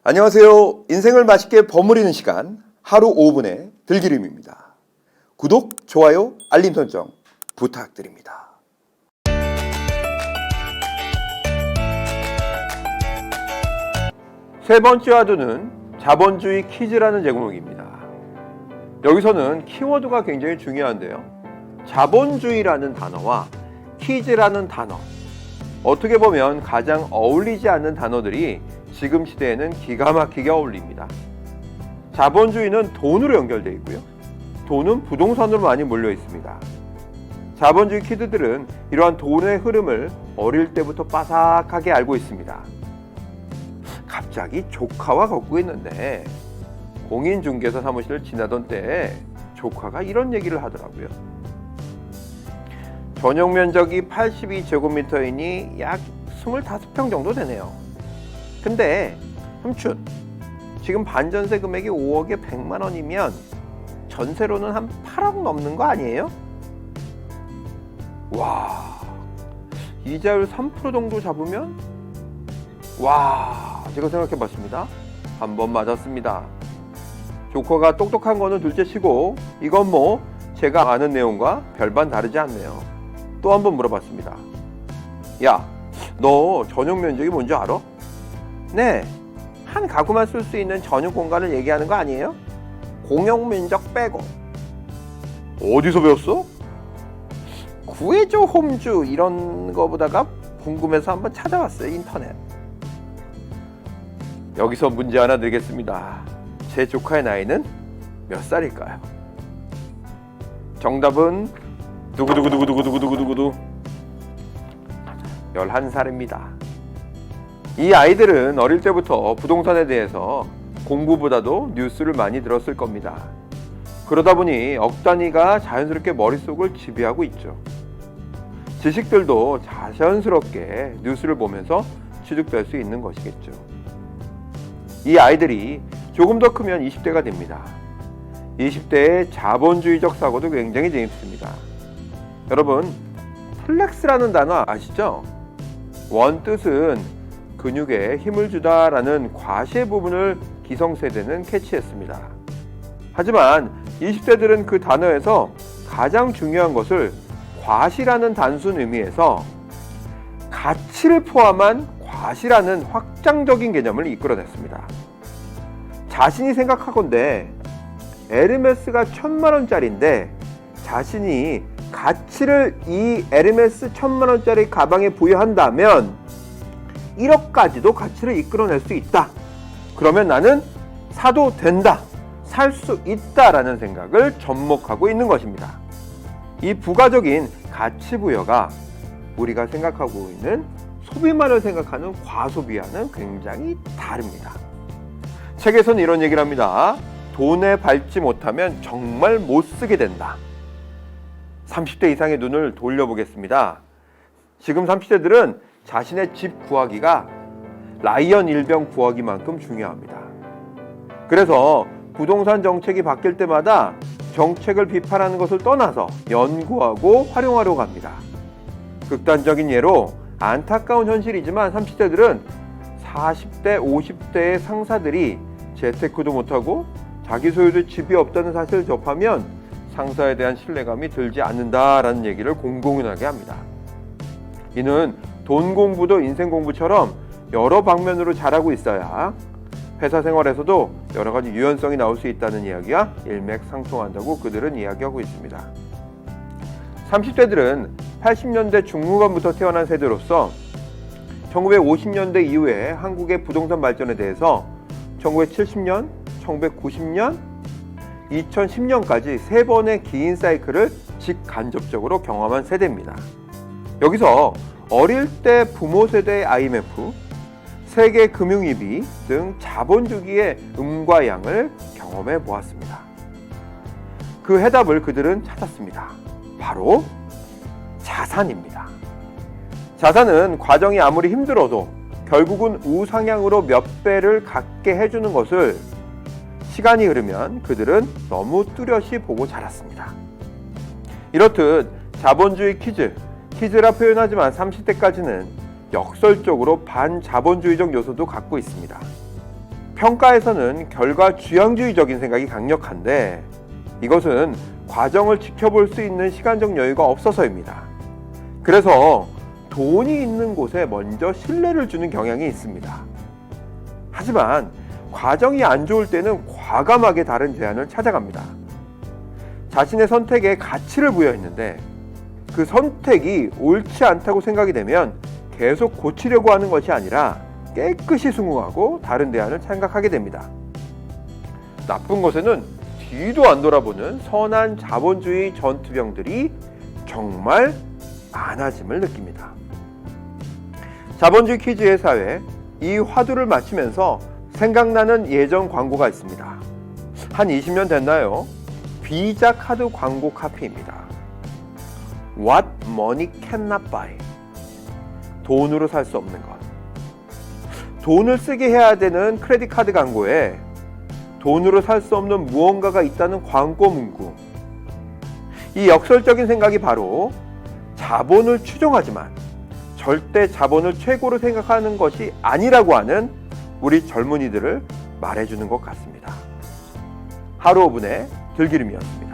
안녕하세요. 인생을 맛있게 버무리는 시간 하루 5분의 들기름입니다. 구독, 좋아요, 알림 설정 부탁드립니다. 세 번째 화두는 자본주의 퀴즈라는 제목입니다. 여기서는 키워드가 굉장히 중요한데요. 자본주의라는 단어와 퀴즈라는 단어, 어떻게 보면 가장 어울리지 않는 단어들이 지금 시대에는 기가 막히게 어울립니다. 자본주의는 돈으로 연결되어 있고요. 돈은 부동산으로 많이 몰려 있습니다. 자본주의 키드들은 이러한 돈의 흐름을 어릴 때부터 빠삭하게 알고 있습니다. 갑자기 조카와 걷고 있는데 공인중개사 사무실을 지나던 때에 조카가 이런 얘기를 하더라고요. 전용 면적이 82제곱미터이니 약 25평 정도 되네요. 근데 삼촌, 지금 반전세 금액이 5억에 100만 원이면 전세로는 한 8억 넘는 거 아니에요? 와, 이자율 3% 정도 잡으면? 와, 제가 생각해 봤습니다. 한 번 맞았습니다. 조커가 똑똑한 거는 둘째치고 이건 뭐 제가 아는 내용과 별반 다르지 않네요. 또 한 번 물어봤습니다. 야, 너 전용 면적이 뭔지 알아? 네, 한 가구만 쓸 수 있는 전용 공간을 얘기하는 거 아니에요? 공용 면적 빼고. 어디서 배웠어? 구해줘 홈주 이런 거 보다가 궁금해서 한번 찾아봤어요, 인터넷. 여기서 문제 하나 드리겠습니다. 제 조카의 나이는 몇 살일까요? 정답은 두구두구두구두구두구두구두구 11살입니다. 이 아이들은 어릴 때부터 부동산에 대해서 공부보다도 뉴스를 많이 들었을 겁니다. 그러다 보니 억 단위가 자연스럽게 머릿속을 지배하고 있죠. 지식들도 자연스럽게 뉴스를 보면서 취득될 수 있는 것이겠죠. 이 아이들이 조금 더 크면 20대가 됩니다. 20대의 자본주의적 사고도 굉장히 재밌습니다. 여러분, 플렉스라는 단어 아시죠? 원 뜻은 근육에 힘을 주다라는 과시의 부분을 기성세대는 캐치했습니다. 하지만 20대들은 그 단어에서 가장 중요한 것을 과시라는 단순 의미에서 가치를 포함한 과시라는 확장적인 개념을 이끌어냈습니다. 자신이 생각하건대 에르메스가 1000만 원짜리인데 자신이 가치를 이 에르메스 1000만 원짜리 가방에 부여한다면 1억까지도 가치를 이끌어낼 수 있다. 그러면 나는 사도 된다. 살 수 있다라는 생각을 접목하고 있는 것입니다. 이 부가적인 가치 부여가 우리가 생각하고 있는 소비만을 생각하는 과소비와는 굉장히 다릅니다. 책에서는 이런 얘기를 합니다. 돈에 밟지 못하면 정말 못 쓰게 된다. 30대 이상의 눈을 돌려보겠습니다. 지금 30대들은 자신의 집 구하기가 라이언 일병 구하기만큼 중요합니다. 그래서 부동산 정책이 바뀔 때마다 정책을 비판하는 것을 떠나서 연구하고 활용하려고 합니다. 극단적인 예로 안타까운 현실이지만 30대들은 40대, 50대의 상사들이 재테크도 못하고 자기 소유도 집이 없다는 사실을 접하면 상사에 대한 신뢰감이 들지 않는다라는 얘기를 공공연하게 합니다. 이는 돈 공부도 인생 공부처럼 여러 방면으로 잘하고 있어야 회사 생활에서도 여러 가지 유연성이 나올 수 있다는 이야기와 일맥상통한다고 그들은 이야기하고 있습니다. 30대들은 80년대 중후반부터 태어난 세대로서 1950년대 이후에 한국의 부동산 발전에 대해서 1970년, 1990년, 2010년까지 세 번의 긴 사이클을 직간접적으로 경험한 세대입니다. 여기서 어릴 때 부모 세대의 IMF, 세계 금융위기 등 자본주의의 음과 양을 경험해 보았습니다. 그 해답을 그들은 찾았습니다. 바로 자산입니다. 자산은 과정이 아무리 힘들어도 결국은 우상향으로 몇 배를 갖게 해주는 것을 시간이 흐르면 그들은 너무 뚜렷이 보고 자랐습니다. 이렇듯 자본주의 퀴즈라 표현하지만 30대까지는 역설적으로 반자본주의적 요소도 갖고 있습니다. 평가에서는 결과 지향주의적인 생각이 강력한데 이것은 과정을 지켜볼 수 있는 시간적 여유가 없어서입니다. 그래서 돈이 있는 곳에 먼저 신뢰를 주는 경향이 있습니다. 하지만 과정이 안 좋을 때는 과감하게 다른 제안을 찾아갑니다. 자신의 선택에 가치를 부여했는데 그 선택이 옳지 않다고 생각이 되면 계속 고치려고 하는 것이 아니라 깨끗이 수긍하고 다른 대안을 생각하게 됩니다. 나쁜 것에는 뒤도 안 돌아보는 선한 자본주의 전투병들이 정말 많아짐을 느낍니다. 자본주의 퀴즈의 사회, 이 화두를 마치면서 생각나는 예전 광고가 있습니다. 한 20년 됐나요? 비자 카드 광고 카피입니다. What money cannot buy. 돈으로 살 수 없는 것. 돈을 쓰게 해야 되는 크레딧 카드 광고에 돈으로 살 수 없는 무언가가 있다는 광고 문구. 이 역설적인 생각이 바로 자본을 추종하지만 절대 자본을 최고로 생각하는 것이 아니라고 하는 우리 젊은이들을 말해주는 것 같습니다. 하루 5분의 들기름이었습니다.